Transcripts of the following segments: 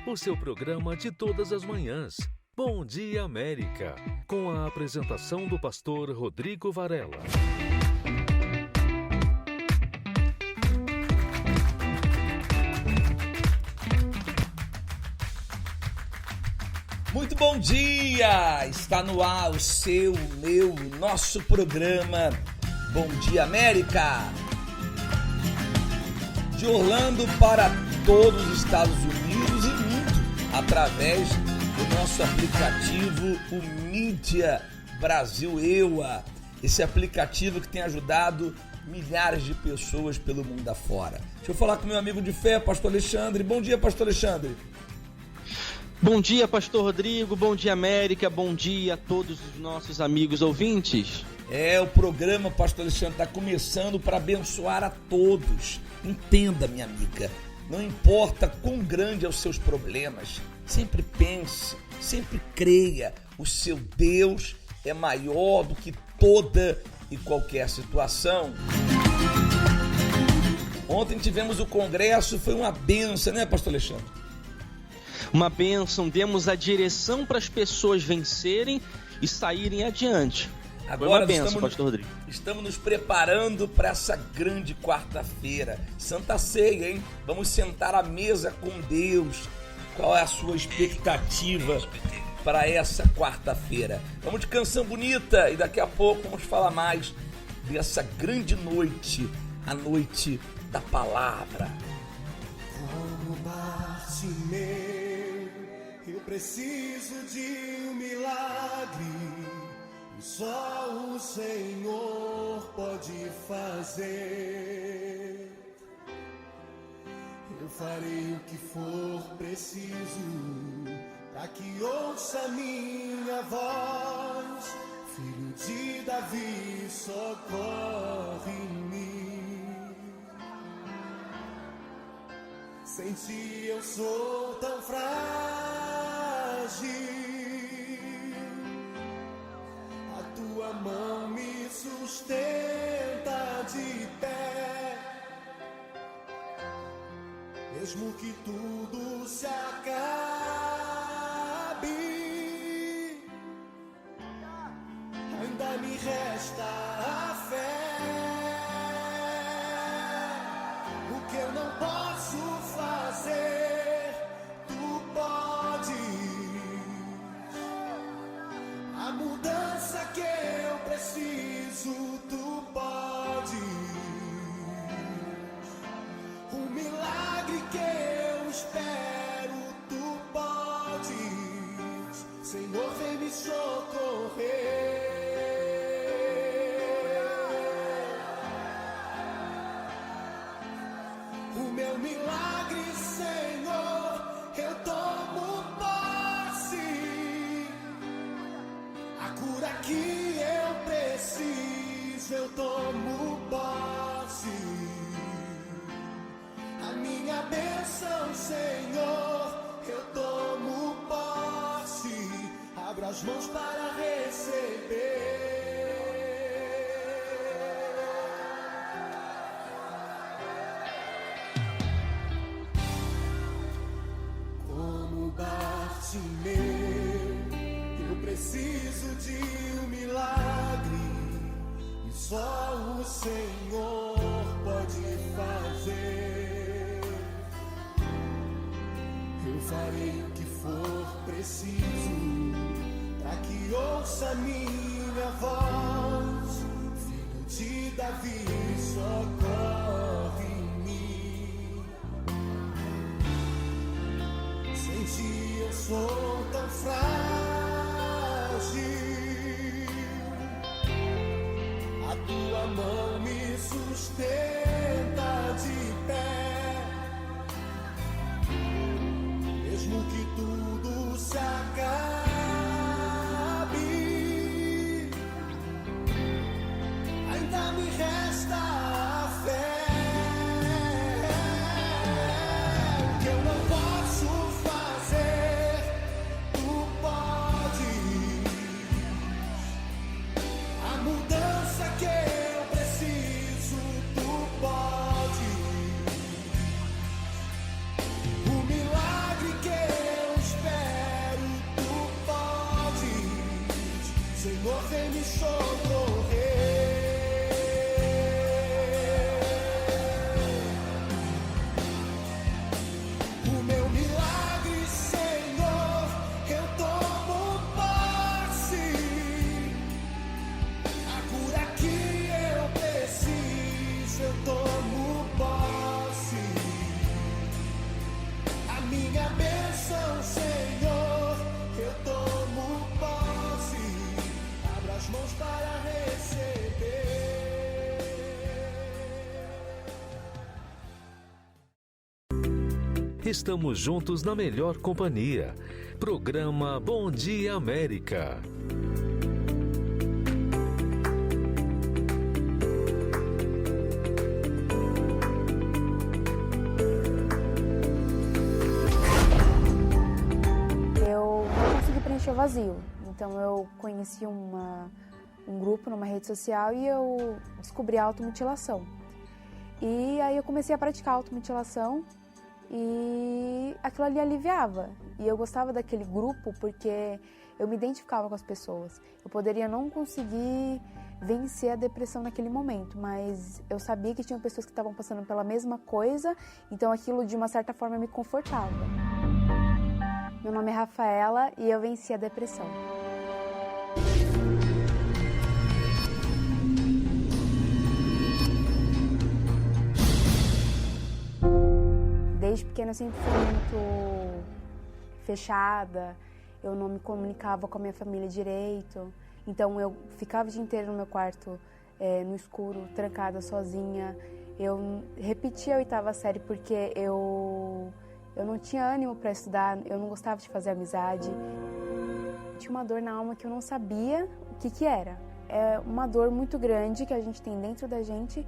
o seu programa de todas as manhãs. Bom Dia América, com a apresentação do pastor Rodrigo Varela. Muito bom dia! Está no ar o seu, meu, nosso programa Bom Dia América. De Orlando para todos os Estados Unidos e mundo, através do nosso aplicativo, o Mídia Brasil EUA. Esse aplicativo que tem ajudado milhares de pessoas pelo mundo afora. Deixa eu falar com meu amigo de fé, pastor Alexandre. Bom dia, pastor Alexandre. Bom dia, pastor Rodrigo, bom dia, América, bom dia a todos os nossos amigos ouvintes. O programa, pastor Alexandre, está começando para abençoar a todos. Entenda, minha amiga, não importa quão grande é os seus problemas, sempre pense, sempre creia, o seu Deus é maior do que toda e qualquer situação. Ontem tivemos o congresso, foi uma bênção, né, pastor Alexandre? Uma bênção, demos a direção para as pessoas vencerem e saírem adiante. Agora pastor Rodrigo. Estamos nos preparando para essa grande quarta-feira, Santa Ceia, hein? Vamos sentar à mesa com Deus. Qual é a sua expectativa para essa quarta-feira? Vamos de canção bonita e daqui a pouco vamos falar mais dessa grande noite, a noite da palavra. Como Bartimeu, eu preciso de um milagre. Só o Senhor pode fazer. Eu farei o que for preciso para que ouça minha voz. Filho de Davi, socorre em mim. Sem ti eu sou tão frágil. Tua mão me sustenta de pé, mesmo que tudo se acabe, ainda me resta a fé. O que eu não posso fazer, tu podes. A mudança que eu preciso, tu podes. O milagre que eu espero, tu podes. Senhor, vem me socorrer. O meu milagre, Senhor, eu tomo posse. A cura que eu preciso, eu tomo posse. A minha bênção, Senhor, eu tomo posse. Abro as mãos para receber. Como Bartimeu, eu preciso de um milagre e só o Senhor pode fazer. Eu farei o que for preciso para que ouça minha voz. Filho de Davi, socorre em mim. Sem ti eu sou tão frágil. A tua mão me sustenta de pé, mesmo que tudo se acabe, ainda me resta a fé. O que eu não posso fazer, tu podes. A mudança que eu preciso, tu podes. O milagre que minha bênção, Senhor, eu tomo posse, abro as mãos para receber. Estamos juntos na melhor companhia. Programa Bom Dia América. Eu não consegui preencher o vazio. Então eu conheci um grupo numa rede social e eu descobri a automutilação. E aí eu comecei a praticar a automutilação e aquilo ali aliviava. E eu gostava daquele grupo porque eu me identificava com as pessoas. Eu poderia não conseguir vencer a depressão naquele momento, mas eu sabia que tinham pessoas que estavam passando pela mesma coisa, então aquilo de uma certa forma me confortava. Meu nome é Rafaela e eu venci a depressão. Desde pequena eu sempre fui muito fechada, eu não me comunicava com a minha família direito, então eu ficava o dia inteiro no meu quarto, no escuro, trancada, sozinha. Eu repetia a 8ª série porque eu não tinha ânimo para estudar, eu não gostava de fazer amizade. Tinha uma dor na alma que eu não sabia o que era. É uma dor muito grande que a gente tem dentro da gente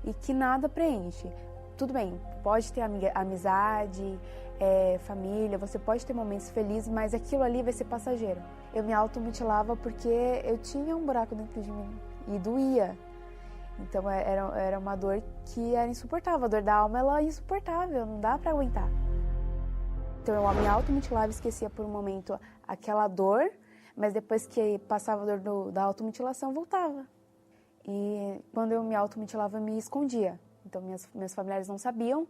e que nada preenche. Tudo bem, pode ter amizade, família, você pode ter momentos felizes, mas aquilo ali vai ser passageiro. Eu me automutilava porque eu tinha um buraco dentro de mim e doía. Então era uma dor que era insuportável, a dor da alma ela é insuportável, não dá pra aguentar. Então eu me automutilava e esquecia por um momento aquela dor, mas depois que passava a dor da automutilação, voltava. E quando eu me automutilava, eu me escondia. Então, meus familiares não sabiam,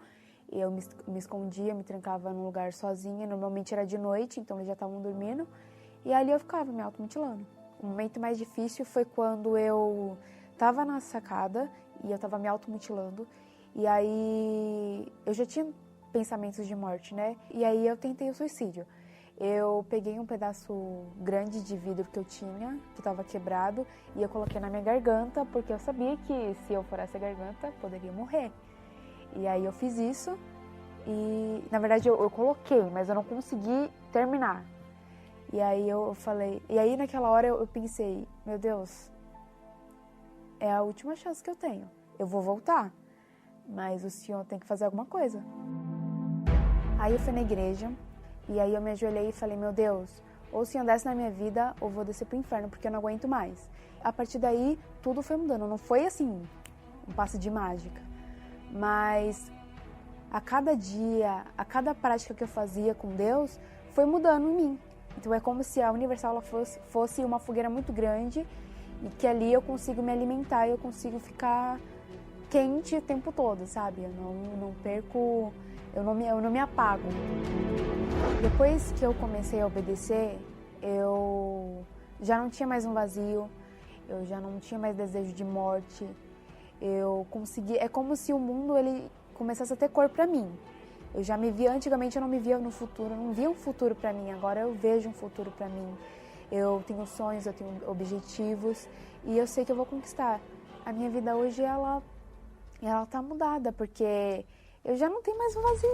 eu me escondia, me trancava num lugar sozinha, normalmente era de noite, então eles já estavam dormindo, e ali eu ficava me automutilando. O momento mais difícil foi quando eu estava na sacada e eu estava me automutilando, e aí eu já tinha pensamentos de morte, né? E aí eu tentei o suicídio. Eu peguei um pedaço grande de vidro que eu tinha, que estava quebrado, e eu coloquei na minha garganta, porque eu sabia que se eu furasse a garganta, poderia morrer. E aí eu fiz isso, e na verdade eu coloquei, mas eu não consegui terminar. E aí eu falei, e aí naquela hora eu pensei, meu Deus, é a última chance que eu tenho. Eu vou voltar, mas o Senhor tem que fazer alguma coisa. Aí eu fui na igreja, e aí eu me ajoelhei e falei, meu Deus, ou o Senhor desce na minha vida, ou vou descer pro inferno, porque eu não aguento mais. A partir daí, tudo foi mudando. Não foi assim, um passe de mágica. Mas a cada dia, a cada prática que eu fazia com Deus, foi mudando em mim. Então é como se a Universal ela fosse uma fogueira muito grande, e que ali eu consigo me alimentar, eu consigo ficar quente o tempo todo, sabe? Eu não perco... Eu não me apago. Depois que eu comecei a obedecer, eu já não tinha mais um vazio, eu já não tinha mais desejo de morte. Eu consegui... É como se o mundo ele começasse a ter cor pra mim. Eu já me via... Antigamente eu não me via no futuro, eu não via um futuro pra mim. Agora eu vejo um futuro pra mim. Eu tenho sonhos, eu tenho objetivos e eu sei que eu vou conquistar. A minha vida hoje, ela tá mudada, porque... eu já não tenho mais um vazio.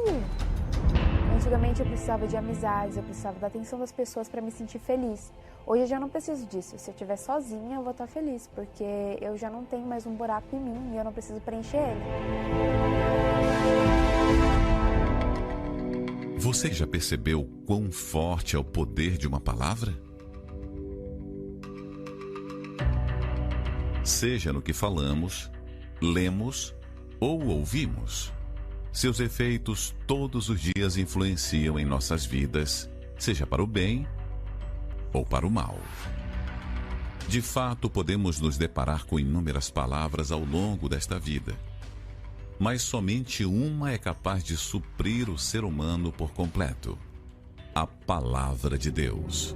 Antigamente eu precisava de amizades, eu precisava da atenção das pessoas para me sentir feliz. Hoje eu já não preciso disso. Se eu estiver sozinha, eu vou estar feliz, porque eu já não tenho mais um buraco em mim e eu não preciso preencher ele. Você já percebeu quão forte é o poder de uma palavra? Seja no que falamos, lemos ou ouvimos, seus efeitos todos os dias influenciam em nossas vidas, seja para o bem ou para o mal. De fato, podemos nos deparar com inúmeras palavras ao longo desta vida, mas somente uma é capaz de suprir o ser humano por completo: a Palavra de Deus.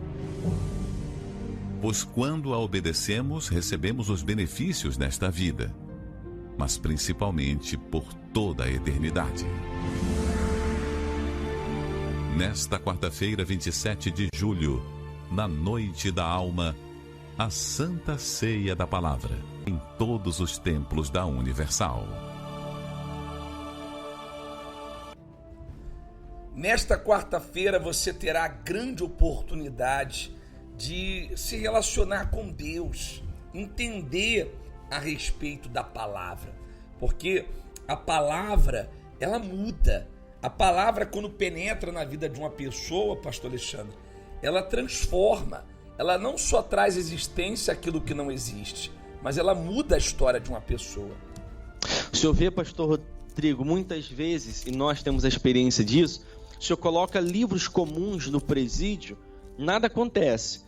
Pois quando a obedecemos, recebemos os benefícios nesta vida, mas principalmente por toda a eternidade. Nesta quarta-feira, 27 de julho, na noite da alma, a Santa Ceia da Palavra, em todos os templos da Universal. Nesta quarta-feira você terá a grande oportunidade de se relacionar com Deus, entender a respeito da palavra, porque a palavra, ela muda. A palavra, quando penetra na vida de uma pessoa, pastor Alexandre, ela transforma. Ela não só traz existência àquilo que não existe, mas ela muda a história de uma pessoa. O senhor vê, pastor Rodrigo, muitas vezes, e nós temos a experiência disso, o senhor coloca livros comuns no presídio, nada acontece.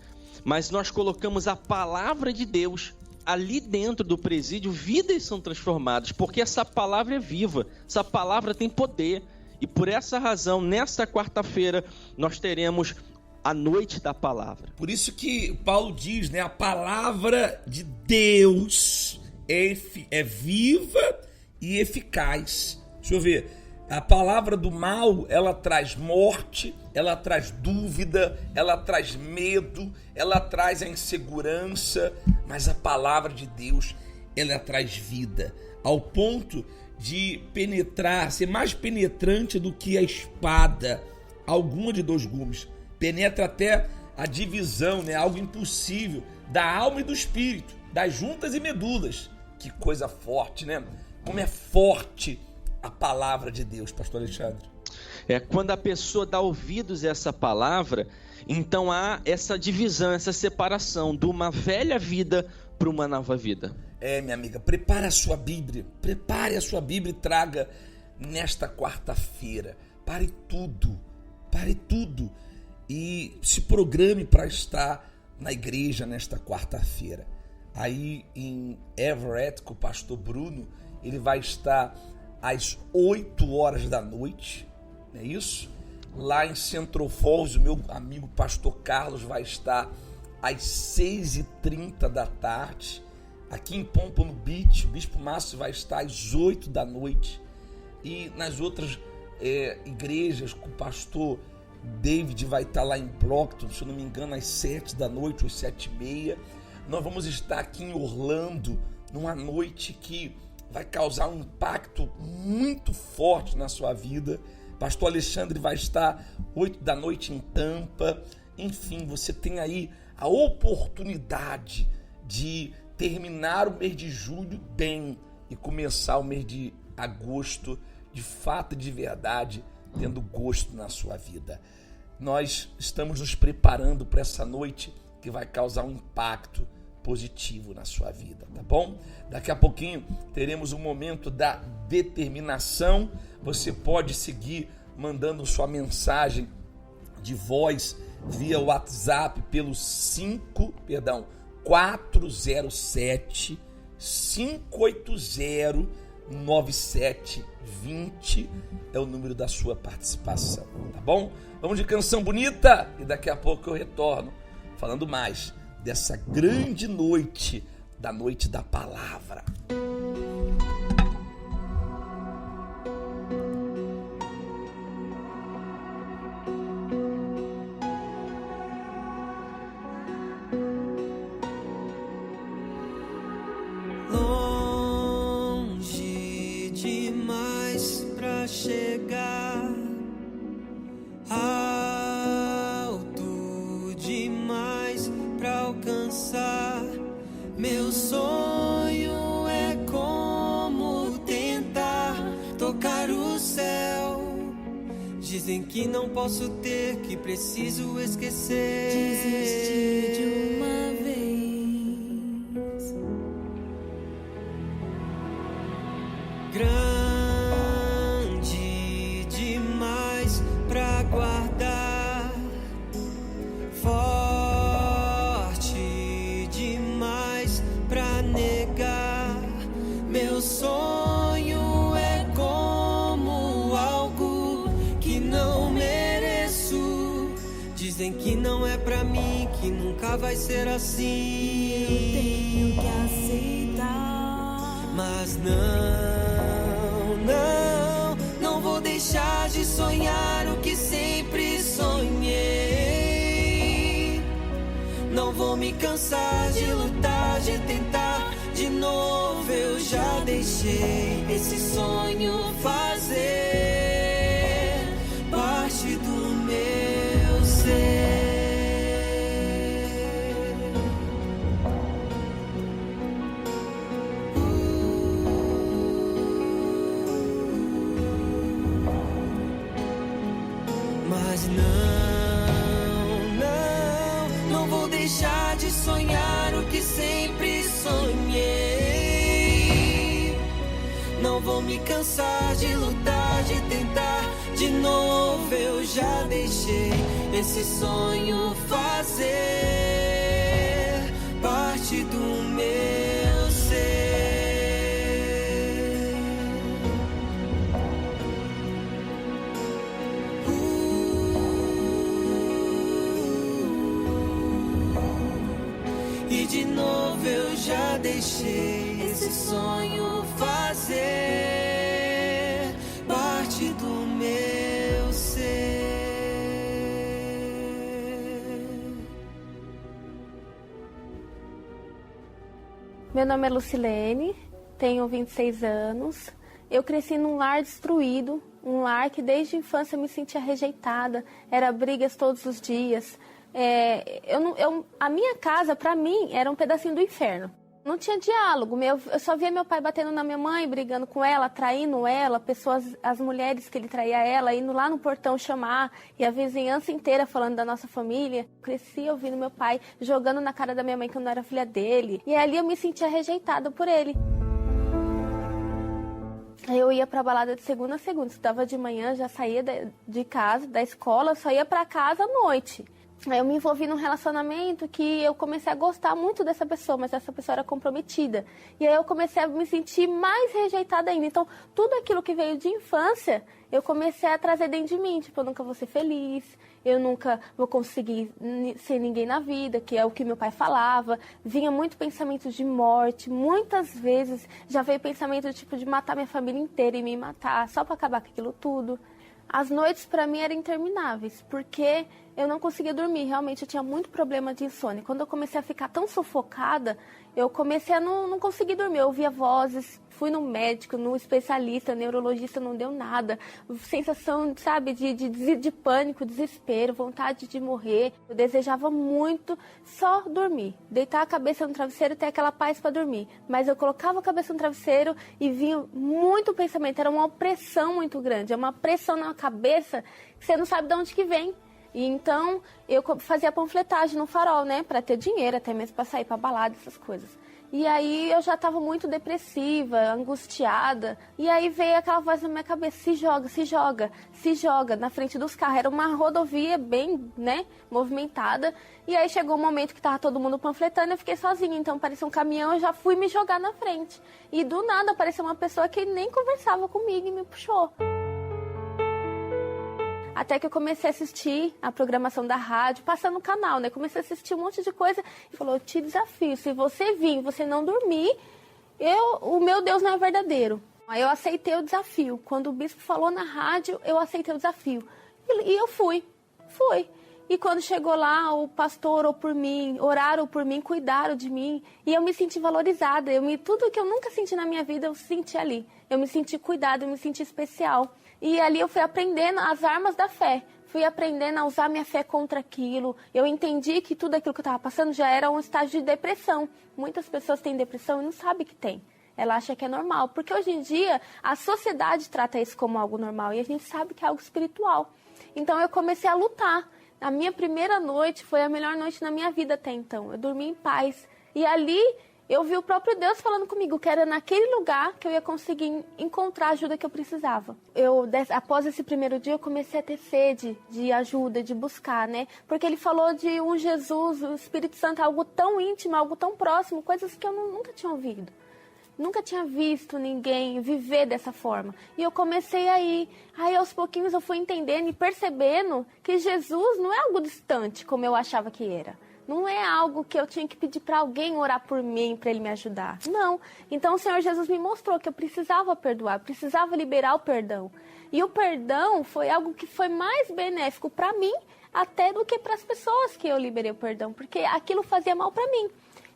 Mas nós colocamos a palavra de Deus ali dentro do presídio, vidas são transformadas, porque essa palavra é viva, essa palavra tem poder. E por essa razão, nesta quarta-feira, nós teremos a noite da palavra. Por isso que Paulo diz, né? A palavra de Deus é viva e eficaz. Deixa eu ver. A palavra do mal, ela traz morte, ela traz dúvida, ela traz medo, ela traz a insegurança, mas a palavra de Deus, ela traz vida, ao ponto de penetrar, ser mais penetrante do que a espada, alguma de 2 gumes. Penetra até a divisão, né? Algo impossível, da alma e do espírito, das juntas e medulas. Que coisa forte, né? Como é forte a palavra de Deus, pastor Alexandre. Quando a pessoa dá ouvidos a essa palavra, então há essa divisão, essa separação de uma velha vida para uma nova vida. Minha amiga, prepare a sua Bíblia e traga nesta quarta-feira. Pare tudo e se programe para estar na igreja nesta quarta-feira. Aí em Everett, com o pastor Bruno, ele vai estar às 8 horas da noite, não é isso? Lá em Central Falls, o meu amigo pastor Carlos vai estar às 6h30 da tarde. Aqui em Pompano Beach, o Bispo Márcio vai estar às 8 da noite. E nas outras igrejas, com o pastor David vai estar lá em Brockton, se eu não me engano, às 7 da noite, ou 7h30. Nós vamos estar aqui em Orlando, numa noite que vai causar um impacto muito forte na sua vida. Pastor Alexandre vai estar 8 da noite em Tampa. Enfim, você tem aí a oportunidade de terminar o mês de julho bem e começar o mês de agosto de fato e de verdade, tendo gosto na sua vida. Nós estamos nos preparando para essa noite que vai causar um impacto positivo na sua vida, tá bom? Daqui a pouquinho teremos um momento da determinação. Você pode seguir mandando sua mensagem de voz via WhatsApp pelo 407 580 9720 é o número da sua participação, tá bom? Vamos de canção bonita e daqui a pouco eu retorno falando mais dessa grande noite, da noite da palavra. Longe demais pra chegar, alto demais pra alcançar. Meu sonho é como tentar tocar o céu. Dizem que não posso ter, que preciso esquecer. Desistir de uma vez. Grande demais pra guardar, forte demais pra negar. Meu sonho é como algo que não mereço. Dizem que não é pra mim, que nunca vai ser assim. Eu tenho que aceitar, mas não vou deixar de sonhar o que sempre me cansar de lutar, de tentar. De novo eu já deixei esse sonho fazer parte do meu ser. Mas não vou deixar de sonhar o que sempre sonhei. Não vou me cansar de lutar, de tentar. De novo eu já deixei esse sonho fazer parte do meu ser. E de novo eu já deixei esse sonho fazer parte do meu ser. Meu nome é Lucilene, tenho 26 anos. Eu cresci num lar destruído, um lar que desde a infância me sentia rejeitada, era brigas todos os dias. A minha casa, pra mim, era um pedacinho do inferno. Não tinha diálogo, eu só via meu pai batendo na minha mãe, brigando com ela, traindo ela, as mulheres que ele traía ela, indo lá no portão chamar, e a vizinhança inteira falando da nossa família. Cresci ouvindo meu pai jogando na cara da minha mãe que eu não era filha dele, e ali eu me sentia rejeitada por ele. Eu ia pra balada de segunda a segunda, estudava de manhã, já saía de casa, da escola, só ia pra casa à noite. Aí eu me envolvi num relacionamento que eu comecei a gostar muito dessa pessoa, mas essa pessoa era comprometida. E aí eu comecei a me sentir mais rejeitada ainda. Então, tudo aquilo que veio de infância, eu comecei a trazer dentro de mim. Tipo, eu nunca vou ser feliz, eu nunca vou conseguir ser ninguém na vida, que é o que meu pai falava. Vinha muito pensamento de morte, muitas vezes já veio pensamento tipo de matar minha família inteira e me matar, só para acabar com aquilo tudo. As noites para mim eram intermináveis, porque eu não conseguia dormir. Realmente eu tinha muito problema de insônia. Quando eu comecei a ficar tão sufocada, eu comecei a não conseguir dormir. Eu ouvia vozes, fui no médico, no especialista, neurologista, não deu nada. Sensação, sabe, de pânico, desespero, vontade de morrer. Eu desejava muito só dormir. Deitar a cabeça no travesseiro e ter aquela paz para dormir. Mas eu colocava a cabeça no travesseiro e vinha muito pensamento. Era uma opressão muito grande. É uma pressão na cabeça que você não sabe de onde que vem. E então eu fazia panfletagem no Farol, né, para ter dinheiro, até mesmo para sair para balada, essas coisas. E aí eu já estava muito depressiva, angustiada, e aí veio aquela voz na minha cabeça: se joga, se joga, se joga, na frente dos carros. Era uma rodovia bem, né, movimentada, e aí chegou um momento que estava todo mundo panfletando, eu fiquei sozinha, então apareceu um caminhão, eu já fui me jogar na frente. E do nada apareceu uma pessoa que nem conversava comigo e me puxou. Até que eu comecei a assistir a programação da rádio, passando no canal, né? Comecei a assistir um monte de coisa e falou: eu te desafio, se você vir e você não dormir, o meu Deus não é verdadeiro. Aí eu aceitei o desafio. Quando o bispo falou na rádio, eu aceitei o desafio. E eu fui. E quando chegou lá, o pastor orou por mim, oraram por mim, cuidaram de mim. E eu me senti valorizada. Tudo que eu nunca senti na minha vida, eu senti ali. Eu me senti cuidada, eu me senti especial. E ali eu fui aprendendo as armas da fé. Fui aprendendo a usar minha fé contra aquilo. Eu entendi que tudo aquilo que eu estava passando já era um estágio de depressão. Muitas pessoas têm depressão e não sabem que tem. Ela acha que é normal. Porque hoje em dia a sociedade trata isso como algo normal. E a gente sabe que é algo espiritual. Então eu comecei a lutar. A minha primeira noite foi a melhor noite na minha vida até então. Eu dormi em paz. E ali eu vi o próprio Deus falando comigo que era naquele lugar que eu ia conseguir encontrar a ajuda que eu precisava. Após esse primeiro dia, eu comecei a ter sede de ajuda, de buscar, né? Porque ele falou de um Jesus, o Espírito Santo, algo tão íntimo, algo tão próximo, coisas que eu nunca tinha ouvido. Nunca tinha visto ninguém viver dessa forma. E eu comecei a ir. Aí, aos pouquinhos, eu fui entendendo e percebendo que Jesus não é algo distante, como eu achava que era. Não é algo que eu tinha que pedir para alguém orar por mim, para ele me ajudar. Não. Então o Senhor Jesus me mostrou que eu precisava perdoar, precisava liberar o perdão. E o perdão foi algo que foi mais benéfico para mim até do que para as pessoas que eu liberei o perdão, porque aquilo fazia mal para mim.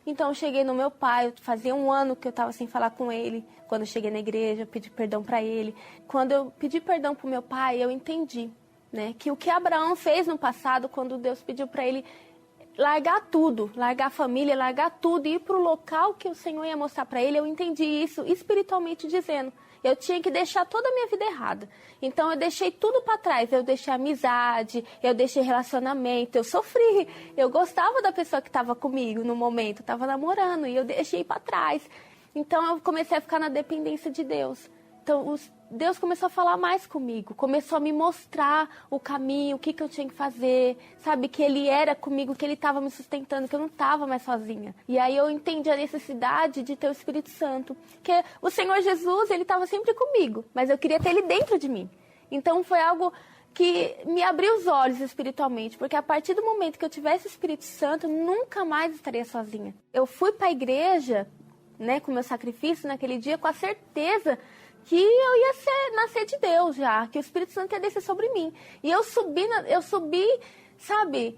Então eu cheguei no meu pai, fazia 1 ano que eu estava sem falar com ele. Quando eu cheguei na igreja, eu pedi perdão para ele. Quando eu pedi perdão para o meu pai, eu entendi, né, que o que Abraão fez no passado, quando Deus pediu para ele largar tudo, largar a família, largar tudo e ir para o local que o Senhor ia mostrar para ele, eu entendi isso espiritualmente dizendo. Eu tinha que deixar toda a minha vida errada. Então eu deixei tudo para trás. Eu deixei amizade, eu deixei relacionamento, eu sofri. Eu gostava da pessoa que estava comigo no momento, estava namorando e eu deixei para trás. Então eu comecei a ficar na dependência de Deus. Então Deus começou a falar mais comigo, começou a me mostrar o caminho, o que eu tinha que fazer, sabe, que Ele era comigo, que Ele estava me sustentando, que eu não estava mais sozinha. E aí eu entendi a necessidade de ter o Espírito Santo, que o Senhor Jesus, Ele estava sempre comigo, mas eu queria ter Ele dentro de mim. Então foi algo que me abriu os olhos espiritualmente, porque a partir do momento que eu tivesse o Espírito Santo, eu nunca mais estaria sozinha. Eu fui para a igreja, né, com meu sacrifício naquele dia, com a certeza que eu ia nascer de Deus já, que o Espírito Santo ia descer sobre mim. E eu subi, sabe,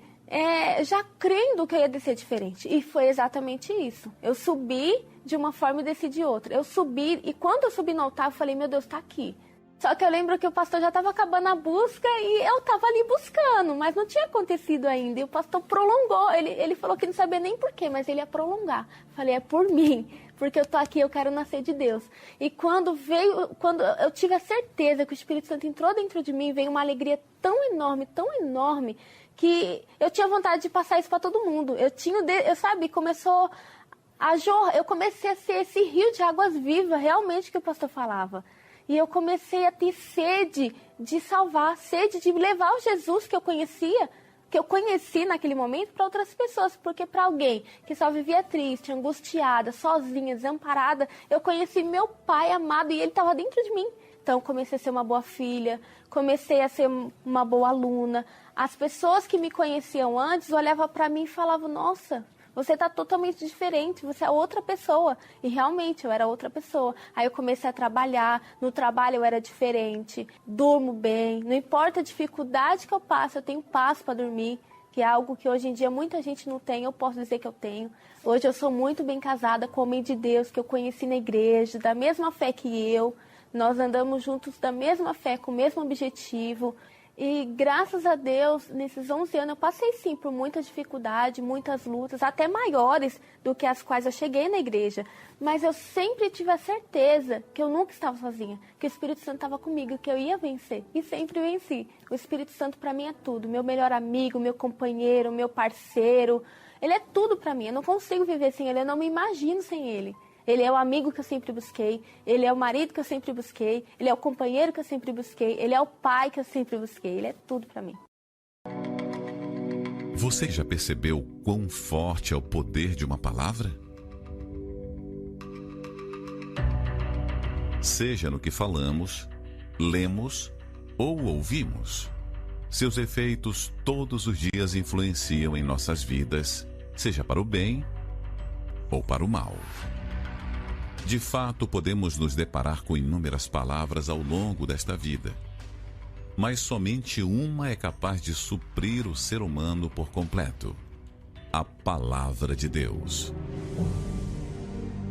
já crendo que eu ia descer diferente. E foi exatamente isso. Eu subi de uma forma e desci de outra. Eu subi, e quando eu subi no altar, eu falei, meu Deus, tá aqui. Só que eu lembro que o pastor já estava acabando a busca e eu estava ali buscando, mas não tinha acontecido ainda. E o pastor prolongou, ele falou que não sabia nem por quê, mas ele ia prolongar. Falei, é por mim, porque eu tô aqui, eu quero nascer de Deus. E quando eu tive a certeza que o Espírito Santo entrou dentro de mim, veio uma alegria tão enorme, que eu tinha vontade de passar isso para todo mundo. Começou a jorrar, eu comecei a ser esse rio de águas vivas, realmente, que o pastor falava. E eu comecei a ter sede de salvar, sede de levar o Jesus que eu conheci naquele momento para outras pessoas. Porque para alguém que só vivia triste, angustiada, sozinha, desamparada, eu conheci meu pai amado e ele estava dentro de mim. Então comecei a ser uma boa filha, comecei a ser uma boa aluna. As pessoas que me conheciam antes olhavam para mim e falavam, nossa, você está totalmente diferente, você é outra pessoa. E realmente eu era outra pessoa. Aí eu comecei a trabalhar, no trabalho eu era diferente, durmo bem, não importa a dificuldade que eu passo, eu tenho paz para dormir, que é algo que hoje em dia muita gente não tem, eu posso dizer que eu tenho. Hoje eu sou muito bem casada com o homem de Deus, que eu conheci na igreja, da mesma fé que eu, nós andamos juntos da mesma fé, com o mesmo objetivo. E graças a Deus, nesses 11 anos, eu passei sim por muita dificuldade, muitas lutas, até maiores do que as quais eu cheguei na igreja. Mas eu sempre tive a certeza que eu nunca estava sozinha, que o Espírito Santo estava comigo, que eu ia vencer. E sempre venci. O Espírito Santo para mim é tudo. Meu melhor amigo, meu companheiro, meu parceiro. Ele é tudo para mim. Eu não consigo viver sem ele, eu não me imagino sem ele. Ele é o amigo que eu sempre busquei, ele é o marido que eu sempre busquei, ele é o companheiro que eu sempre busquei, ele é o pai que eu sempre busquei, ele é tudo para mim. Você já percebeu quão forte é o poder de uma palavra? Seja no que falamos, lemos ou ouvimos, seus efeitos todos os dias influenciam em nossas vidas, seja para o bem ou para o mal. De fato, podemos nos deparar com inúmeras palavras ao longo desta vida, mas somente uma é capaz de suprir o ser humano por completo: a Palavra de Deus.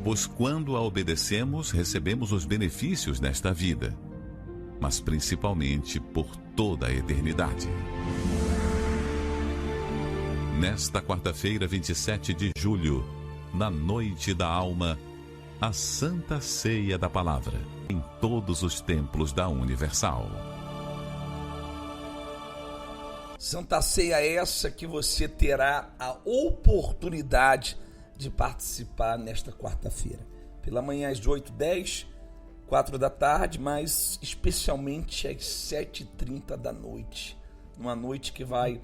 Pois quando a obedecemos, recebemos os benefícios nesta vida, mas principalmente por toda a eternidade. Nesta quarta-feira, 27 de julho, na Noite da Alma, a Santa Ceia da Palavra, em todos os templos da Universal. Santa Ceia essa que você terá a oportunidade de participar nesta quarta-feira. Pela manhã às 8h10, 4 da tarde, mas especialmente às 7h30 da noite. Uma noite que vai,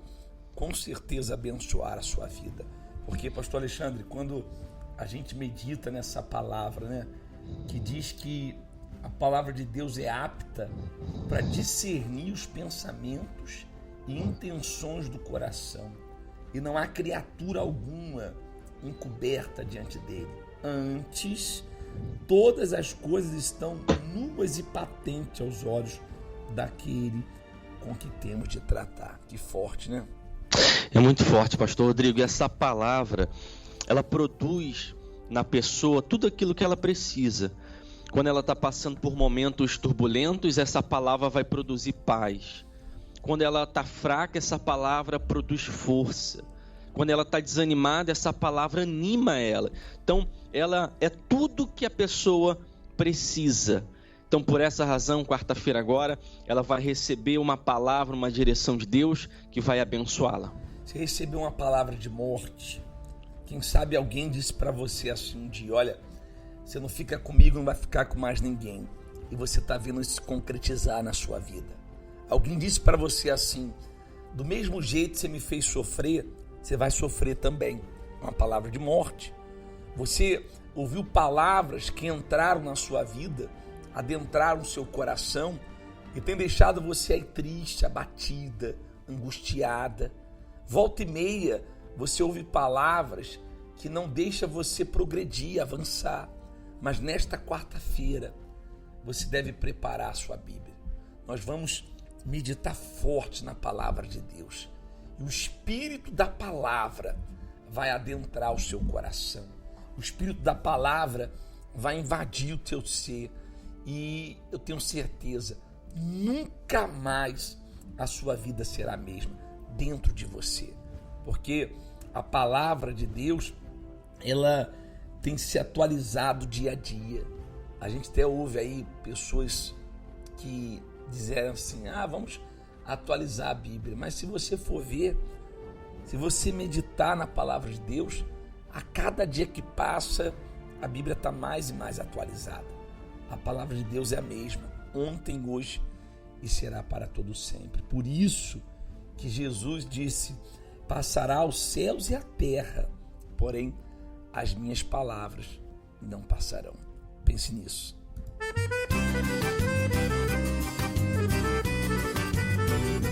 com certeza, abençoar a sua vida. Porque, pastor Alexandre, quando a gente medita nessa palavra, né, que diz que a palavra de Deus é apta para discernir os pensamentos e intenções do coração. e não há criatura alguma encoberta diante dele. Antes, todas as coisas estão nuas e patentes aos olhos daquele com que temos de tratar. Que forte, né? É muito forte, pastor Rodrigo. E essa palavra, ela produz na pessoa tudo aquilo que ela precisa. Quando ela está passando por momentos turbulentos, essa palavra vai produzir paz. Quando ela está fraca, essa palavra produz força. Quando ela está desanimada, essa palavra anima ela. Então, ela é tudo que a pessoa precisa. Então, por essa razão, quarta-feira agora, ela vai receber uma palavra, uma direção de Deus que vai abençoá-la. Você recebeu uma palavra de morte. Quem sabe alguém disse para você assim um dia: olha, você não fica comigo, não vai ficar com mais ninguém. E você está vendo isso se concretizar na sua vida. Alguém disse para você assim: do mesmo jeito que você me fez sofrer, você vai sofrer também. Uma palavra de morte. Você ouviu palavras que entraram na sua vida, adentraram o seu coração e tem deixado você aí triste, abatida, angustiada. Volta e meia, você ouve palavras que não deixam você progredir, avançar. Mas nesta quarta-feira, você deve preparar a sua Bíblia. Nós vamos meditar forte na palavra de Deus. E o Espírito da palavra vai adentrar o seu coração. O Espírito da palavra vai invadir o teu ser. E eu tenho certeza, nunca mais a sua vida será a mesma dentro de você. Porque a palavra de Deus, ela tem se atualizado dia a dia. A gente até ouve aí pessoas que disseram assim: vamos atualizar a Bíblia. Mas se você for ver, se você meditar na palavra de Deus, a cada dia que passa, a Bíblia está mais e mais atualizada. A palavra de Deus é a mesma, ontem, hoje e será para todo sempre. Por isso que Jesus disse: passará os céus e a terra, porém as minhas palavras não passarão. Pense nisso.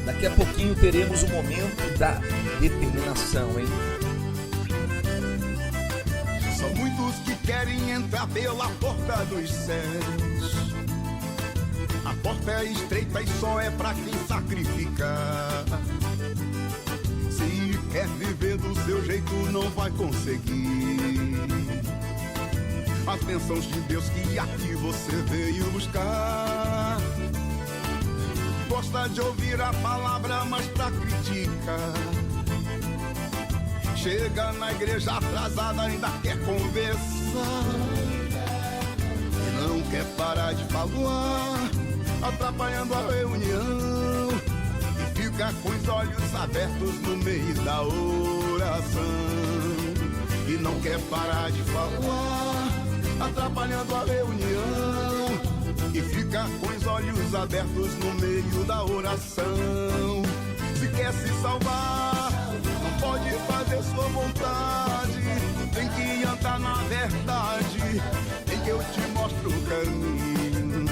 Daqui a pouquinho teremos o momento da determinação, hein? São muitos que querem entrar pela porta dos céus. A porta é estreita e só é pra quem sacrificar. Se quer viver do seu jeito, não vai conseguir as bênçãos de Deus que aqui você veio buscar. Gosta de ouvir a palavra, mas pra criticar. Chega na igreja atrasada, ainda quer conversar. Não quer parar de falar, atrapalhando a reunião. E fica com os olhos abertos no meio da oração. E não quer parar de falar, atrapalhando a reunião. E fica com os olhos abertos no meio da oração. Se quer se salvar, não pode fazer sua vontade. Tem que andar na verdade, tem que eu te mostro o caminho.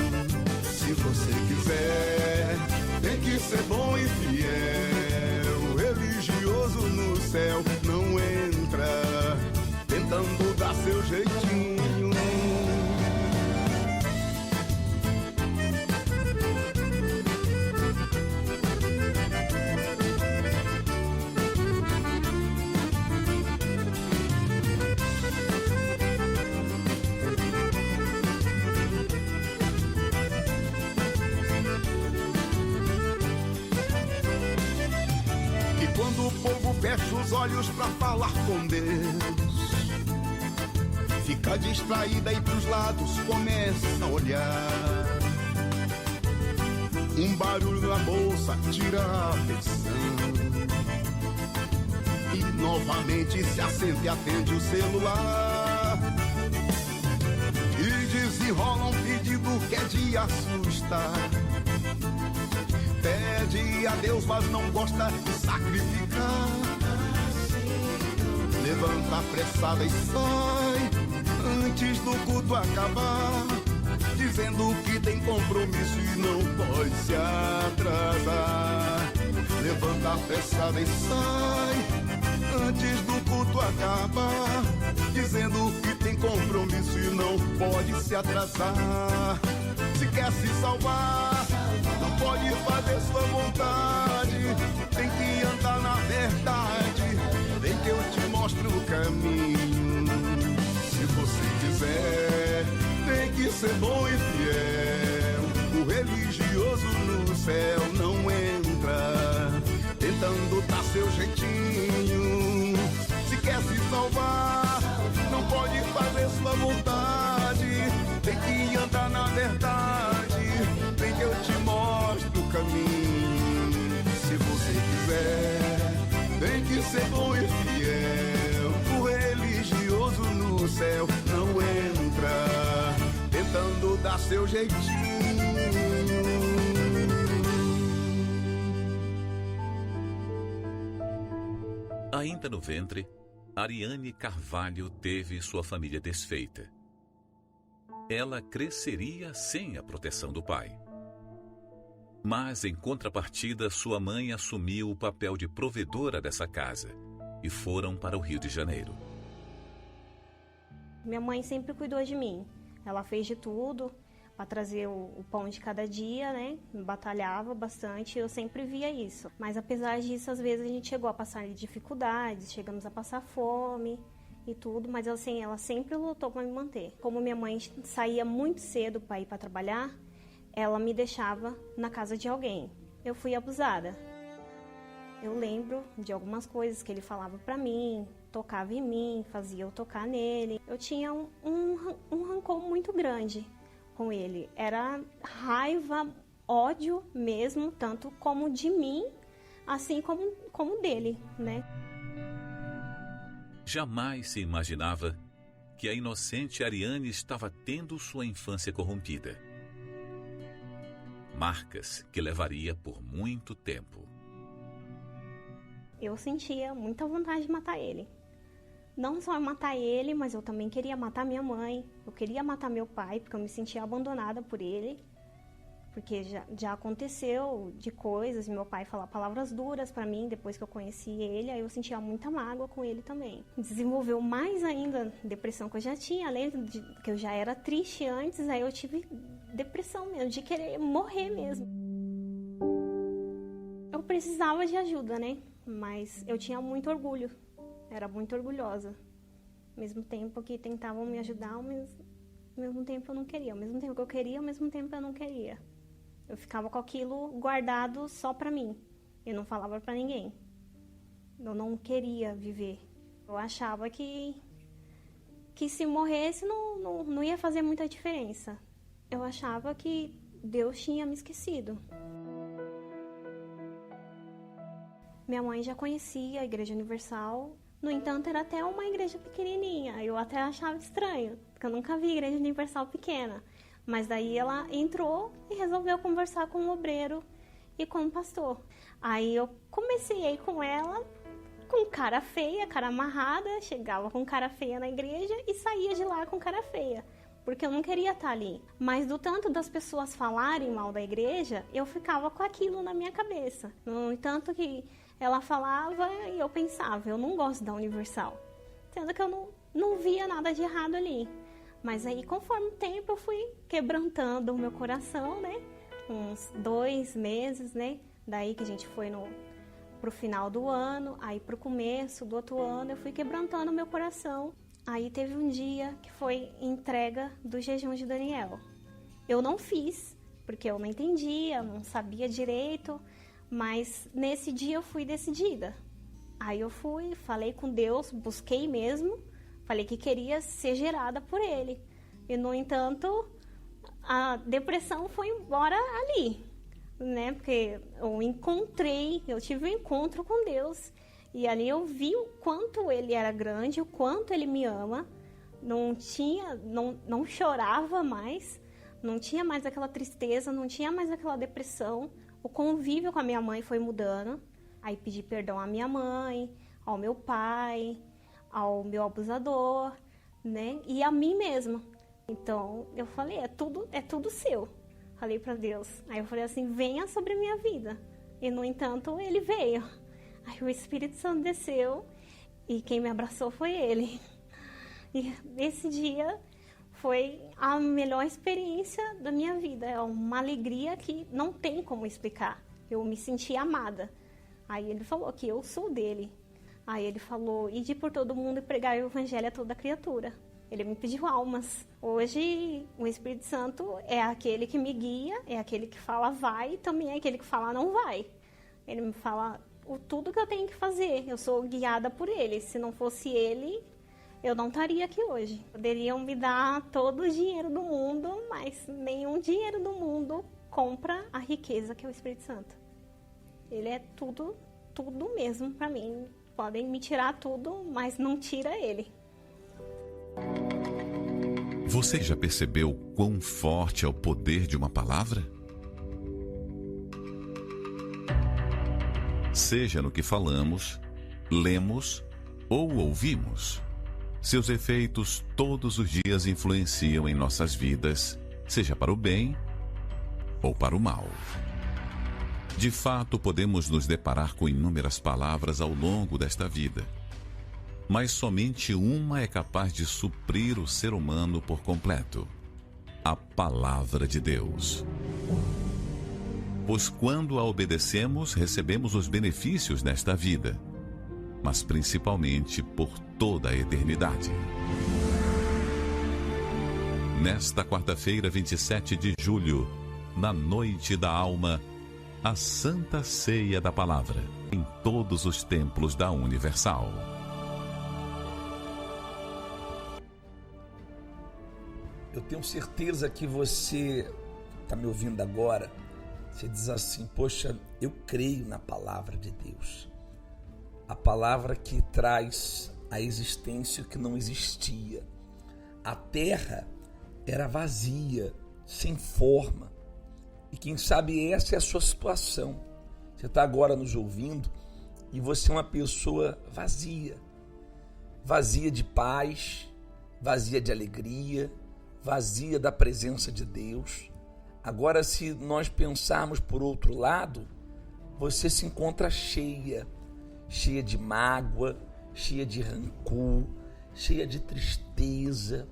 Se você quiser, tem que ser bom e fiel. Religioso no céu não entra tentando dar seu jeitinho. Fecha os olhos pra falar com Deus. Fica distraída e pros lados começa a olhar. Um barulho na bolsa tira a atenção. E novamente se assenta e atende o celular. E desenrola um pedido que é de assustar. Pede a Deus, mas não gosta de sacrificar. Levanta apressada e sai antes do culto acabar, dizendo que tem compromisso e não pode se atrasar. Levanta apressada e sai antes do culto acabar, dizendo que tem compromisso e não pode se atrasar. Se quer se salvar, não pode fazer sua vontade, tem que andar na verdade, vem que eu te mostro o caminho. Se você quiser, tem que ser bom e fiel, o religioso no céu não entra tentando dar seu jeitinho. Se quer se salvar, não pode fazer sua vontade, tem que andar na verdade, vem que eu te mostro o caminho. Se você quiser, tem que ser bom e fiel, o religioso no céu não entra tentando dar seu jeitinho. Ainda no ventre, Ariane Carvalho teve sua família desfeita. Ela cresceria sem a proteção do pai. Mas, em contrapartida, sua mãe assumiu o papel de provedora dessa casa e foram para o Rio de Janeiro. Minha mãe sempre cuidou de mim. Ela fez de tudo para trazer o pão de cada dia, né? Batalhava bastante, eu sempre via isso. Mas apesar disso, às vezes a gente chegou a passar dificuldades, chegamos a passar fome e tudo, mas assim, ela sempre lutou para me manter. Como minha mãe saía muito cedo para ir para trabalhar, ela me deixava na casa de alguém. Eu fui abusada. Eu lembro de algumas coisas que ele falava para mim, tocava em mim, fazia eu tocar nele. Eu tinha um rancor muito grande com ele. Era raiva, ódio mesmo, tanto como de mim, assim como dele, né? Jamais se imaginava que a inocente Ariane estava tendo sua infância corrompida. Marcas que levaria por muito tempo. Eu sentia muita vontade de matar ele. Não só matar ele, mas eu também queria matar minha mãe. Eu queria matar meu pai, porque eu me sentia abandonada por ele. Porque já aconteceu de coisas, meu pai falar palavras duras pra mim depois que eu conheci ele, aí eu sentia muita mágoa com ele também. Desenvolveu mais ainda a depressão que eu já tinha, além de que eu já era triste antes, aí eu tive depressão mesmo, de querer morrer mesmo. Eu precisava de ajuda, né? Mas eu tinha muito orgulho, era muito orgulhosa. Ao mesmo tempo que tentavam me ajudar, ao mesmo tempo eu não queria. Ao mesmo tempo que eu queria, ao mesmo tempo eu não queria. Eu ficava com aquilo guardado só pra mim. Eu não falava pra ninguém. Eu não queria viver. Eu achava que se morresse não ia fazer muita diferença. Eu achava que Deus tinha me esquecido. Minha mãe já conhecia a Igreja Universal. No entanto, era até uma igreja pequenininha. Eu até achava estranho, porque eu nunca vi Igreja Universal pequena. Mas daí ela entrou e resolveu conversar com o obreiro e com o pastor. Aí eu comecei a ir com ela, com cara feia, cara amarrada. Chegava com cara feia na igreja e saía de lá com cara feia, porque eu não queria estar ali. Mas do tanto das pessoas falarem mal da igreja, eu ficava com aquilo na minha cabeça. No entanto que ela falava e eu pensava, eu não gosto da Universal. Sendo que eu não via nada de errado ali. Mas aí, conforme o tempo, eu fui quebrantando o meu coração, né? Uns 2 meses, né? Daí que a gente foi pro final do ano, aí pro começo do outro ano, eu fui quebrantando o meu coração. Aí teve um dia que foi entrega do jejum de Daniel. Eu não fiz, porque eu não entendia, não sabia direito, mas nesse dia eu fui decidida. Aí eu fui, falei com Deus, busquei mesmo, falei que queria ser gerada por Ele. E, no entanto, a depressão foi embora ali, né? Porque eu tive um encontro com Deus. E ali eu vi o quanto Ele era grande, o quanto Ele me ama. Não chorava mais, não tinha mais aquela tristeza, não tinha mais aquela depressão. O convívio com a minha mãe foi mudando. Aí pedi perdão à minha mãe, ao meu pai, ao meu abusador, né? E a mim mesma. Então eu falei, é tudo seu. Falei para Deus. Aí eu falei assim, venha sobre a minha vida. E no entanto ele veio. Aí o Espírito Santo desceu e quem me abraçou foi ele. E esse dia foi a melhor experiência da minha vida. É uma alegria que não tem como explicar. Eu me senti amada. Aí ele falou que eu sou dele. Aí ele falou, ide por todo mundo e pregar o evangelho a toda criatura. Ele me pediu almas. Hoje, o Espírito Santo é aquele que me guia, é aquele que fala vai, e também é aquele que fala não vai. Ele me fala tudo que eu tenho que fazer. Eu sou guiada por ele. Se não fosse ele, eu não estaria aqui hoje. Poderiam me dar todo o dinheiro do mundo, mas nenhum dinheiro do mundo compra a riqueza que é o Espírito Santo. Ele é tudo mesmo para mim. Podem me tirar tudo, mas não tira ele. Você já percebeu quão forte é o poder de uma palavra? Seja no que falamos, lemos ou ouvimos, seus efeitos todos os dias influenciam em nossas vidas, seja para o bem ou para o mal. De fato, podemos nos deparar com inúmeras palavras ao longo desta vida, mas somente uma é capaz de suprir o ser humano por completo: a Palavra de Deus. Pois quando a obedecemos, recebemos os benefícios nesta vida, mas principalmente por toda a eternidade. Nesta quarta-feira, 27 de julho, na Noite da Alma, a Santa Ceia da Palavra, em todos os templos da Universal. Eu tenho certeza que você está me ouvindo agora. Você diz assim, poxa, eu creio na palavra de Deus. A palavra que traz a existência que não existia. A terra era vazia, sem forma. E quem sabe essa é a sua situação. Você está agora nos ouvindo e você é uma pessoa vazia. Vazia de paz, vazia de alegria, vazia da presença de Deus. Agora, se nós pensarmos por outro lado, você se encontra cheia de mágoa, cheia de rancor, cheia de tristeza.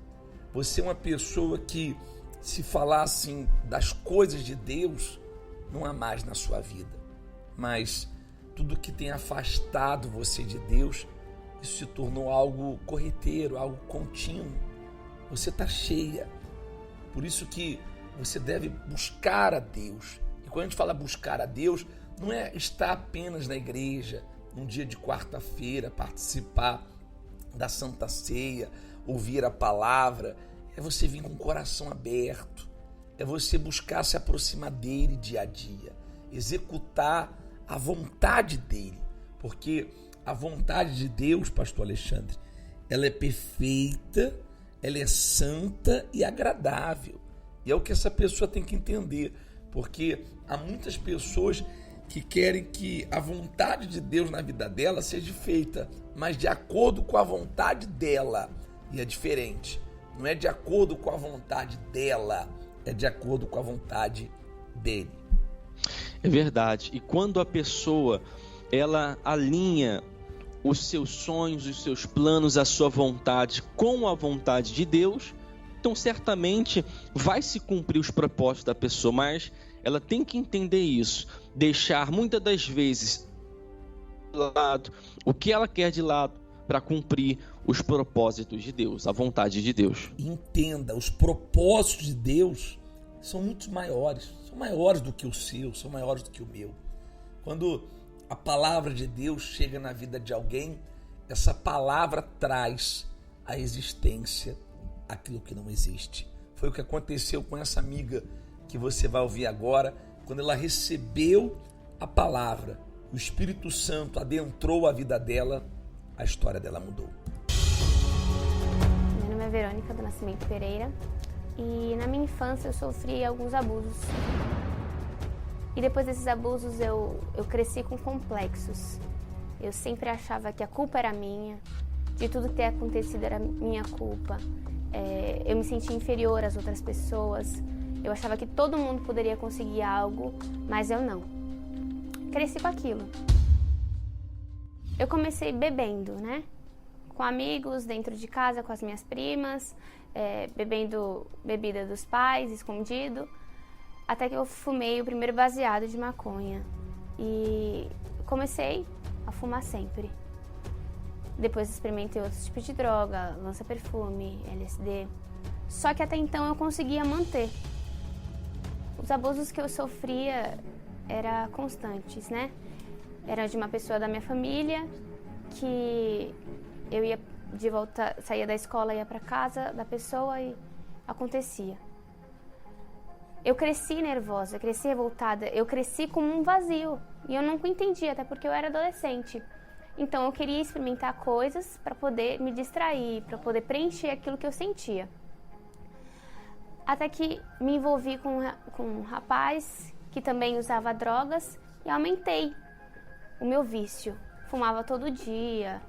Você é uma pessoa que, se falassem das coisas de Deus, não há mais na sua vida. Mas tudo que tem afastado você de Deus, isso se tornou algo corriqueiro, algo contínuo. Você está cheia. Por isso que você deve buscar a Deus. E quando a gente fala buscar a Deus, não é estar apenas na igreja, num dia de quarta-feira, participar da Santa Ceia, ouvir a palavra. É você vir com o coração aberto. É você buscar se aproximar dele dia a dia. Executar a vontade dele. Porque a vontade de Deus, pastor Alexandre, ela é perfeita, ela é santa e agradável. E é o que essa pessoa tem que entender, porque há muitas pessoas que querem que a vontade de Deus na vida dela seja feita, mas de acordo com a vontade dela. E é diferente. Não é de acordo com a vontade dela, é de acordo com a vontade dele. É verdade. E quando a pessoa, ela alinha os seus sonhos, os seus planos, a sua vontade com a vontade de Deus, então certamente vai se cumprir os propósitos da pessoa, mas ela tem que entender isso, deixar muitas das vezes de lado o que ela quer de lado para cumprir os propósitos de Deus, a vontade de Deus. Entenda, os propósitos de Deus são muito maiores, são maiores do que o seu, são maiores do que o meu. Quando a palavra de Deus chega na vida de alguém, essa palavra traz à existência aquilo que não existe. Foi o que aconteceu com essa amiga que você vai ouvir agora. Quando ela recebeu a palavra, o Espírito Santo adentrou a vida dela, a história dela mudou. Meu nome é Verônica do Nascimento Pereira e na minha infância eu sofri alguns abusos. E depois desses abusos eu cresci com complexos. Eu sempre achava que a culpa era minha, de tudo ter acontecido era minha culpa. Eu me sentia inferior às outras pessoas. Eu achava que todo mundo poderia conseguir algo, mas eu não. Cresci com aquilo. Eu comecei bebendo, né? com amigos, dentro de casa, com as minhas primas, bebendo bebida dos pais, escondido, até que eu fumei o primeiro baseado de maconha e comecei a fumar sempre. Depois experimentei outros tipos de droga, lança-perfume, LSD, só que até então eu conseguia manter. Os abusos que eu sofria eram constantes, né? Era de uma pessoa da minha família, que eu ia de volta, saía da escola, ia para casa da pessoa e acontecia. Eu cresci nervosa, cresci revoltada, eu cresci com um vazio e eu nunca entendia, até porque eu era adolescente. Então eu queria experimentar coisas para poder me distrair, para poder preencher aquilo que eu sentia. Até que me envolvi com um rapaz que também usava drogas e aumentei o meu vício. Fumava todo dia,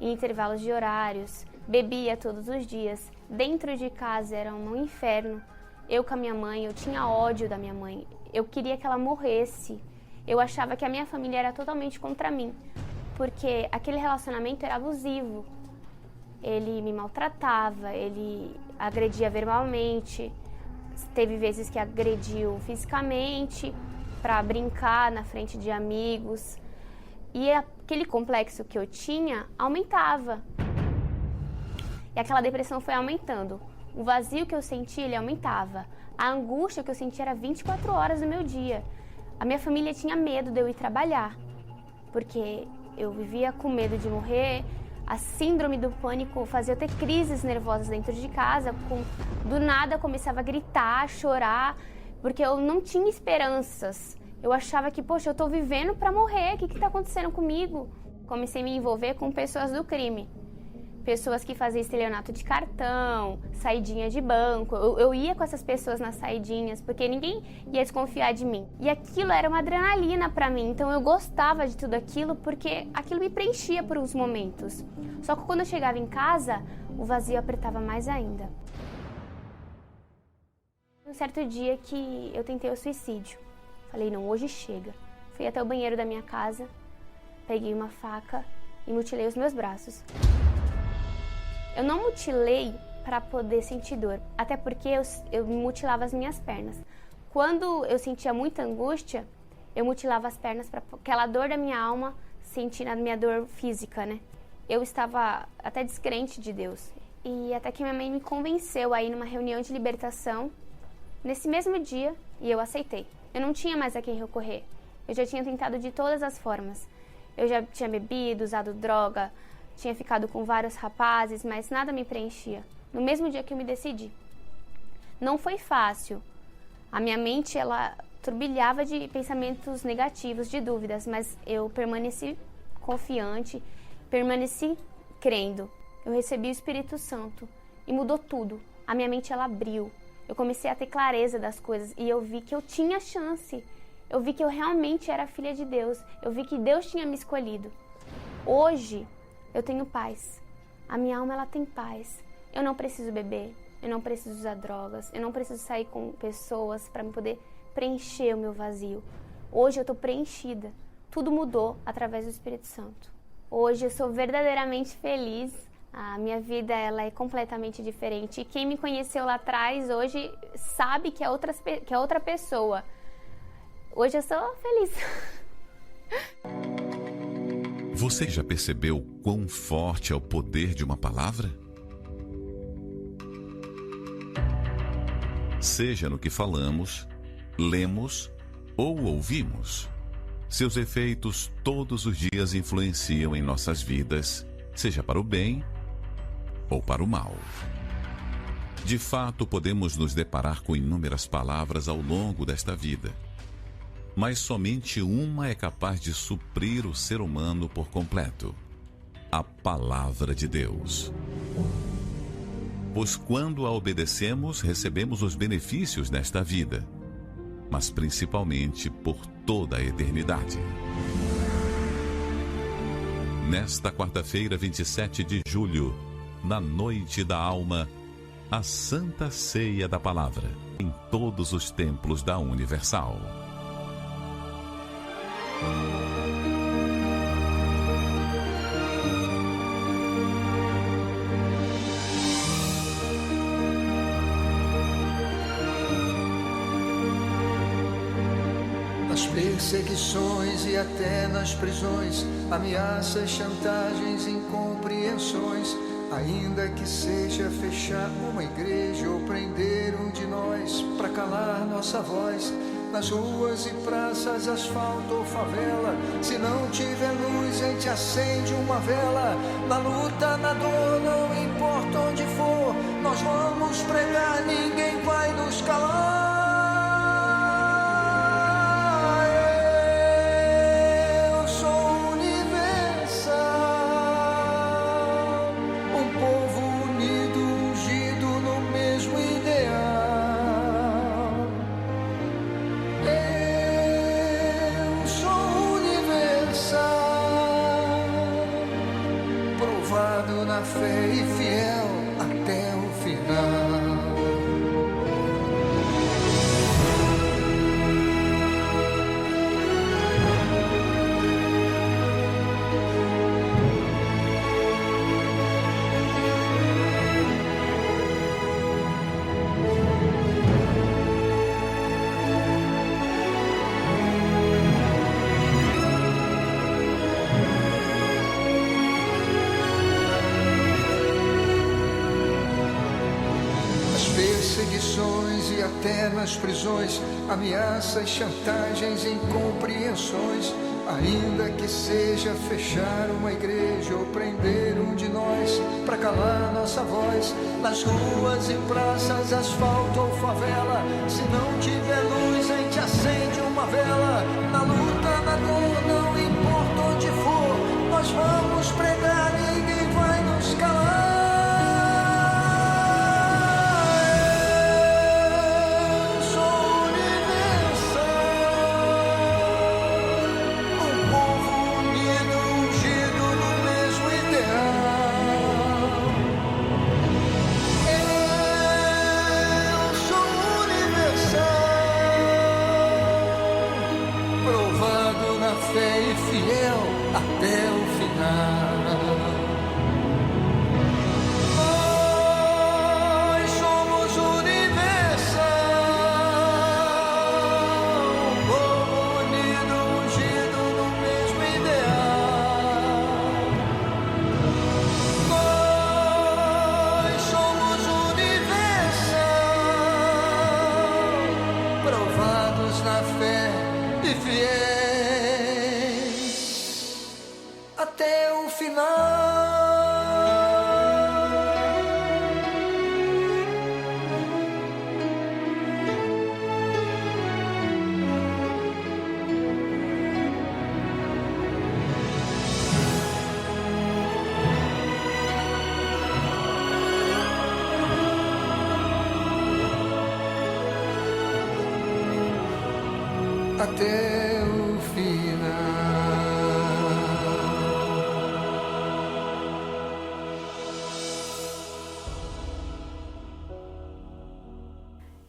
em intervalos de horários, bebia todos os dias. Dentro de casa era um inferno. Eu com a minha mãe, eu tinha ódio da minha mãe. Eu queria que ela morresse. Eu achava que a minha família era totalmente contra mim, porque aquele relacionamento era abusivo. Ele me maltratava, ele agredia verbalmente. Teve vezes que agrediu fisicamente, para brincar na frente de amigos. E aquele complexo que eu tinha aumentava. E aquela depressão foi aumentando. O vazio que eu sentia, ele aumentava. A angústia que eu sentia era 24 horas do meu dia. A minha família tinha medo de eu ir trabalhar, porque eu vivia com medo de morrer. A síndrome do pânico fazia eu ter crises nervosas dentro de casa. Do nada eu começava a gritar, a chorar, porque eu não tinha esperanças. Eu achava que, poxa, eu tô vivendo para morrer, o que tá acontecendo comigo? Comecei a me envolver com pessoas do crime. Pessoas que faziam estelionato de cartão, saidinha de banco. Eu ia com essas pessoas nas saidinhas, porque ninguém ia desconfiar de mim. E aquilo era uma adrenalina para mim, então eu gostava de tudo aquilo, porque aquilo me preenchia por uns momentos. Só que quando eu chegava em casa, o vazio apertava mais ainda. Um certo dia que eu tentei o suicídio. Falei, não, hoje chega. Fui até o banheiro da minha casa, peguei uma faca e mutilei os meus braços. Eu não mutilei para poder sentir dor, até porque eu mutilava as minhas pernas. Quando eu sentia muita angústia, eu mutilava as pernas para aquela dor da minha alma sentir na minha dor física, né? Eu estava até descrente de Deus. E até que minha mãe me convenceu a ir numa reunião de libertação nesse mesmo dia e eu aceitei. Eu não tinha mais a quem recorrer. Eu já tinha tentado de todas as formas. Eu já tinha bebido, usado droga, tinha ficado com vários rapazes, mas nada me preenchia. No mesmo dia que eu me decidi. Não foi fácil. A minha mente, ela turbilhava de pensamentos negativos, de dúvidas, mas eu permaneci confiante, permaneci crendo. Eu recebi o Espírito Santo e mudou tudo. A minha mente, ela abriu. Eu comecei a ter clareza das coisas e eu vi que eu tinha chance. Eu vi que eu realmente era filha de Deus. Eu vi que Deus tinha me escolhido. Hoje, eu tenho paz. A minha alma, ela tem paz. Eu não preciso beber, eu não preciso usar drogas, eu não preciso sair com pessoas para me poder preencher o meu vazio. Hoje eu estou preenchida. Tudo mudou através do Espírito Santo. Hoje eu sou verdadeiramente feliz. A minha vida, ela é completamente diferente. E quem me conheceu lá atrás, hoje, sabe que é outra pessoa. Hoje eu sou feliz. Você já percebeu quão forte é o poder de uma palavra? Seja no que falamos, lemos ou ouvimos, seus efeitos todos os dias influenciam em nossas vidas, seja para o bem ou para o mal. De fato, podemos nos deparar com inúmeras palavras ao longo desta vida, mas somente uma é capaz de suprir o ser humano por completo: a palavra de Deus. Pois quando a obedecemos, recebemos os benefícios nesta vida, mas principalmente por toda a eternidade. Nesta quarta-feira, 27 de julho, na noite da alma, a Santa Ceia da Palavra, em todos os templos da Universal. perseguições e até nas prisões, ameaças, chantagens, incompreensões. Ainda que seja fechar uma igreja ou prender um de nós pra calar nossa voz, nas ruas e praças, asfalto ou favela, se não tiver luz, a gente acende uma vela. Na luta, na dor, não importa onde for, nós vamos pregar, ninguém vai nos calar. Eu sou universal, um povo unido, ungido no mesmo ideal. Eu sou universal, provado na fé e fiel até o final. Perseguições e até nas prisões, ameaças, chantagens, incompreensões. Ainda que seja fechar uma igreja ou prender um de nós pra calar nossa voz, nas ruas e praças, asfalto ou favela, se não tiver luz, a gente acende uma vela. Na luta, na dor, não importa onde for, nós vamos pregar, ninguém vai nos calar. Fiel até o final. Nós somos universal, povo unido, ungido no mesmo ideal. Nós somos universal, provados na fé e fiéis até o final. Até o final.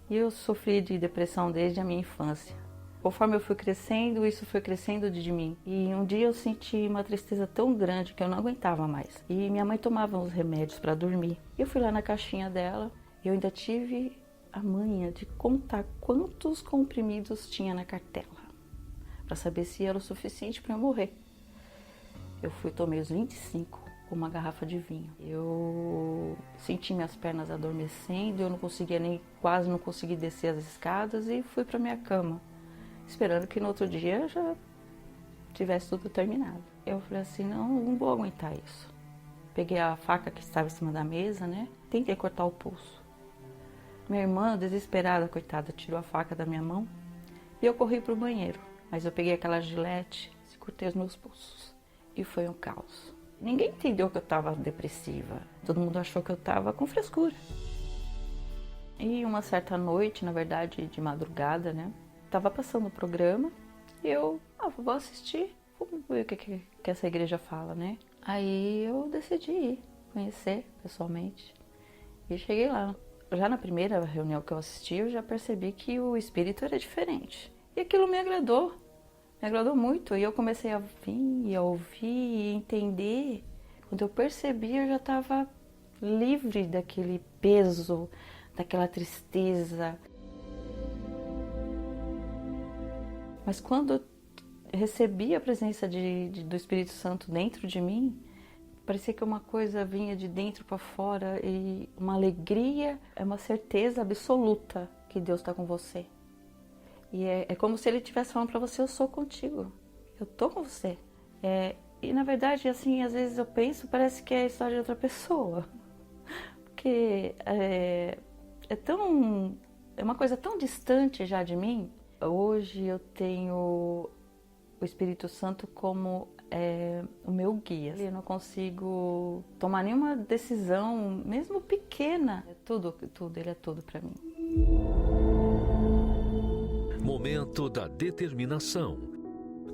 Eu sofri de depressão desde a minha infância. Conforme eu fui crescendo, isso foi crescendo de mim. E um dia eu senti uma tristeza tão grande que eu não aguentava mais. E minha mãe tomava uns remédios para dormir. Eu fui lá na caixinha dela e eu ainda tive a manha de contar quantos comprimidos tinha na cartela, para saber se era o suficiente para eu morrer. Eu tomei os 25 com uma garrafa de vinho. Eu senti minhas pernas adormecendo, eu não conseguia quase não consegui descer as escadas e fui para minha cama, esperando que no outro dia já tivesse tudo terminado. Eu falei assim, não vou aguentar isso. Peguei a faca que estava em cima da mesa, né? Tentei cortar o pulso. Minha irmã, desesperada, coitada, tirou a faca da minha mão e eu corri para o banheiro. Mas eu peguei aquela gilete e cortei os meus pulsos. E foi um caos. Ninguém entendeu que eu estava depressiva. Todo mundo achou que eu estava com frescura. E uma certa noite, na verdade de madrugada, né? Tava passando o programa e eu vou assistir. Vamos ver o que essa igreja fala, né? Aí eu decidi ir conhecer pessoalmente. E cheguei lá. Já na primeira reunião que eu assisti, eu já percebi que o espírito era diferente. E aquilo me agradou muito. E eu comecei a vir, a ouvir e entender. Quando eu percebi, eu já estava livre daquele peso, daquela tristeza. Mas quando eu recebi a presença do Espírito Santo dentro de mim, parecia que uma coisa vinha de dentro para fora e uma alegria, é uma certeza absoluta que Deus está com você. E é como se Ele estivesse falando para você, eu sou contigo, eu tô com você. E na verdade, assim, às vezes eu penso, parece que é a história de outra pessoa. Porque é uma coisa tão distante já de mim. Hoje eu tenho o Espírito Santo como o meu guia. Eu não consigo tomar nenhuma decisão, mesmo pequena. Ele é tudo para mim. Momento da determinação.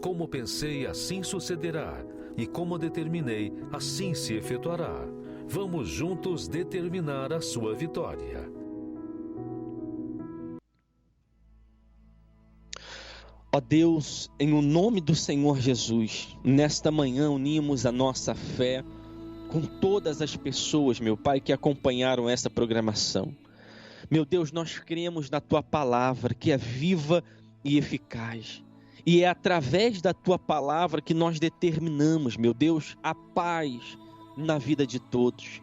Como pensei, assim sucederá. E como determinei, assim se efetuará. Vamos juntos determinar a sua vitória. Ó Deus, em o nome do Senhor Jesus, nesta manhã unimos a nossa fé com todas as pessoas, meu Pai, que acompanharam essa programação. Meu Deus, nós cremos na Tua palavra, que é viva e eficaz. E é através da Tua palavra que nós determinamos, meu Deus, a paz na vida de todos,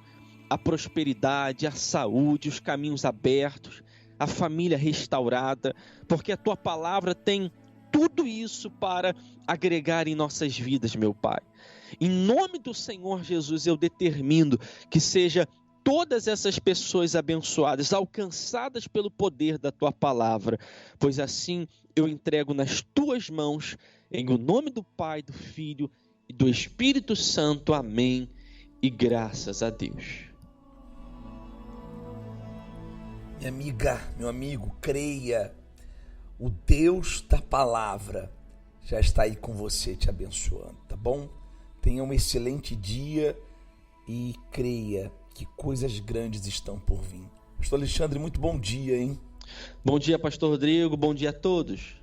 a prosperidade, a saúde, os caminhos abertos, a família restaurada, porque a Tua palavra tem tudo isso para agregar em nossas vidas, meu Pai. Em nome do Senhor Jesus, eu determino que seja todas essas pessoas abençoadas, alcançadas pelo poder da Tua palavra, pois assim eu entrego nas Tuas mãos, em o nome do Pai, do Filho e do Espírito Santo. Amém. E graças a Deus. Minha amiga, meu amigo, creia. O Deus da palavra já está aí com você te abençoando, tá bom? Tenha um excelente dia e creia que coisas grandes estão por vir. Pastor Alexandre, muito bom dia, hein? Bom dia, Pastor Rodrigo. Bom dia a todos.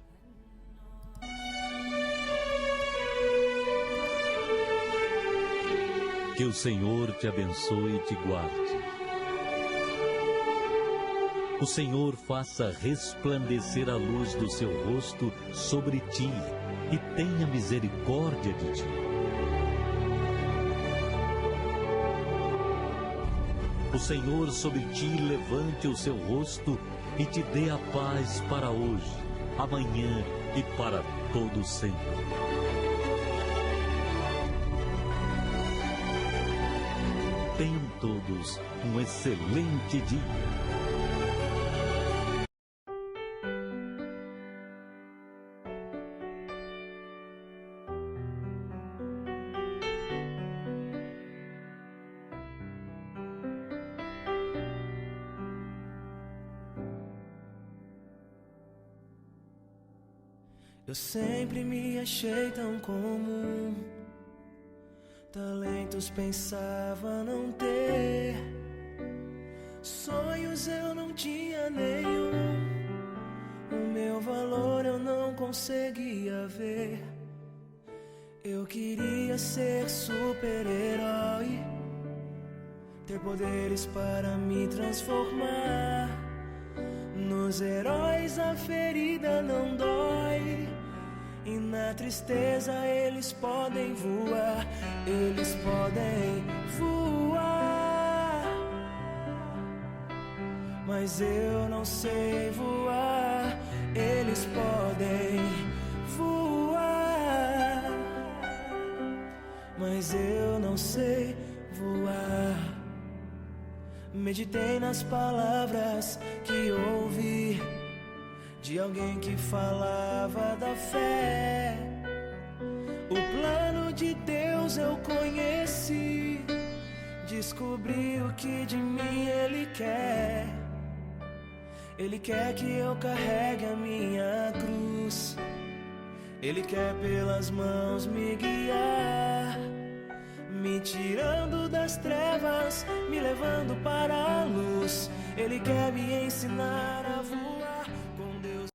Que o Senhor te abençoe e te guarde. O Senhor faça resplandecer a luz do seu rosto sobre ti e tenha misericórdia de ti. O Senhor sobre ti levante o seu rosto e te dê a paz para hoje, amanhã e para todo sempre. Tenham todos um excelente dia. Eu sempre me achei tão comum, talentos pensava não ter, sonhos eu não tinha nenhum, o meu valor eu não conseguia ver. Eu queria ser super-herói, ter poderes para me transformar. Nos heróis a ferida não dói, e na tristeza eles podem voar, eles podem voar. Mas eu não sei voar, eles podem voar. Mas eu não sei voar. Meditei nas palavras que ouvi de alguém que falava da fé. O plano de Deus eu conheci, descobri o que de mim Ele quer. Ele quer que eu carregue a minha cruz, Ele quer pelas mãos me guiar, me tirando das trevas, me levando para